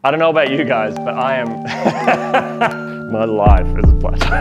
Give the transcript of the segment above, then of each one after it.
I don't know about you guys, but I am, my life is a plateau.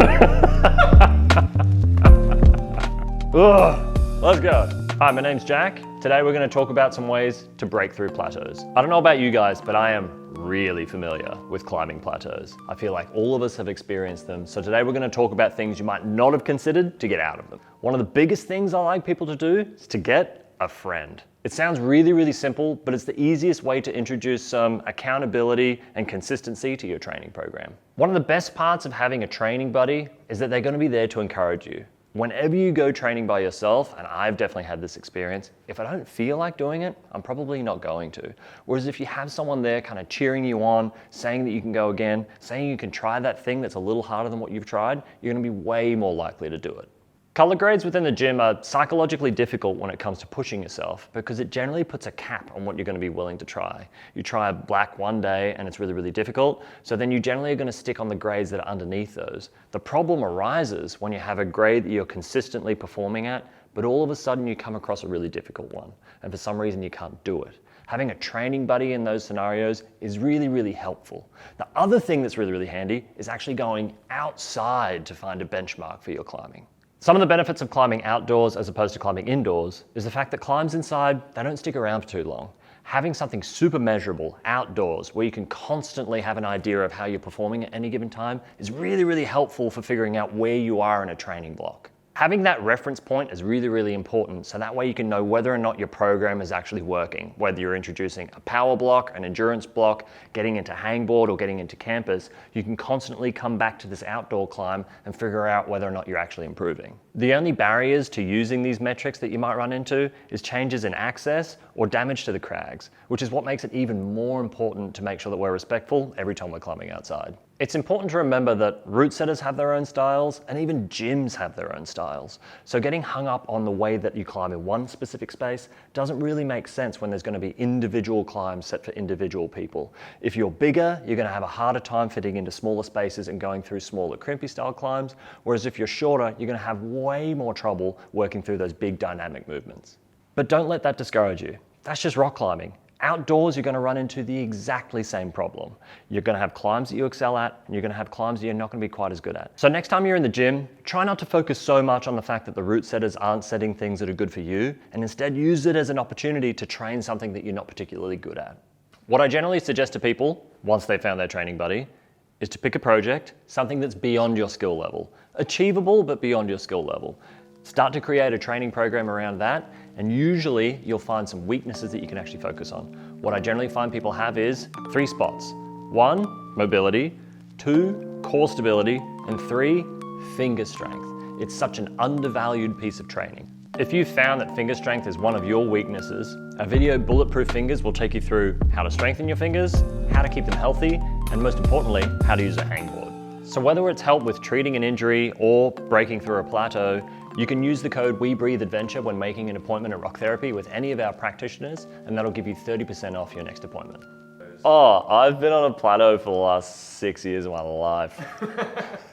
Ugh, let's go. Hi, my name's Jack. Today we're going to talk about some ways to break through plateaus. I don't know about you guys, but I am really familiar with climbing plateaus. I feel like all of us have experienced them. So today we're going to talk about things you might not have considered to get out of them. One of the biggest things I like people to do is to get a friend. It sounds really simple, but it's the easiest way to introduce some accountability and consistency to your training program. One of the best parts of having a training buddy is that they're going to be there to encourage you. Whenever you go training by yourself, and I've definitely had this experience, if I don't feel like doing it, I'm probably not going to. Whereas if you have someone there kind of cheering you on, saying that you can go again, saying you can try that thing that's a little harder than what you've tried, you're going to be way more likely to do it. Color grades within the gym are psychologically difficult when it comes to pushing yourself because it generally puts a cap on what you're going to be willing to try. You try a black one day and it's really difficult, so then you generally are going to stick on the grades that are underneath those. The problem arises when you have a grade that you're consistently performing at, but all of a sudden you come across a really difficult one, and for some reason you can't do it. Having a training buddy in those scenarios is really helpful. The other thing that's really handy is actually going outside to find a benchmark for your climbing. Some of the benefits of climbing outdoors as opposed to climbing indoors is the fact that climbs inside, they don't stick around for too long. Having something super measurable outdoors where you can constantly have an idea of how you're performing at any given time is really helpful for figuring out where you are in a training block. Having that reference point is really important, so that way you can know whether or not your program is actually working, whether you're introducing a power block, an endurance block, getting into hangboard or getting into campus. You can constantly come back to this outdoor climb and figure out whether or not you're actually improving. The only barriers to using these metrics that you might run into is changes in access or damage to the crags, which is what makes it even more important to make sure that we're respectful every time we're climbing outside. It's important to remember that route setters have their own styles and even gyms have their own styles. So getting hung up on the way that you climb in one specific space doesn't really make sense when there's going to be individual climbs set for individual people. If you're bigger, you're going to have a harder time fitting into smaller spaces and going through smaller crimpy style climbs. Whereas if you're shorter, you're going to have way more trouble working through those big dynamic movements. But don't let that discourage you. That's just rock climbing. Outdoors, you're going to run into the exactly same problem. You're going to have climbs that you excel at, and you're going to have climbs that you're not going to be quite as good at. So next time you're in the gym, try not to focus so much on the fact that the route setters aren't setting things that are good for you, and instead use it as an opportunity to train something that you're not particularly good at. What I generally suggest to people, once they've found their training buddy, is to pick a project, something that's beyond your skill level. Achievable, but beyond your skill level. Start to create a training program around that, and usually you'll find some weaknesses that you can actually focus on. What I generally find people have is 3 spots. 1, mobility, 2, core stability, and 3, finger strength. It's such an undervalued piece of training. If you've found that finger strength is one of your weaknesses, a video, Bulletproof Fingers, will take you through how to strengthen your fingers, how to keep them healthy, and most importantly, how to use a hangboard. So whether it's help with treating an injury or breaking through a plateau, you can use the code WeBreatheAdventure when making an appointment at Rocktherapy with any of our practitioners, and that'll give you 30% off your next appointment. Oh, I've been on a plateau for the last 6 years of my life.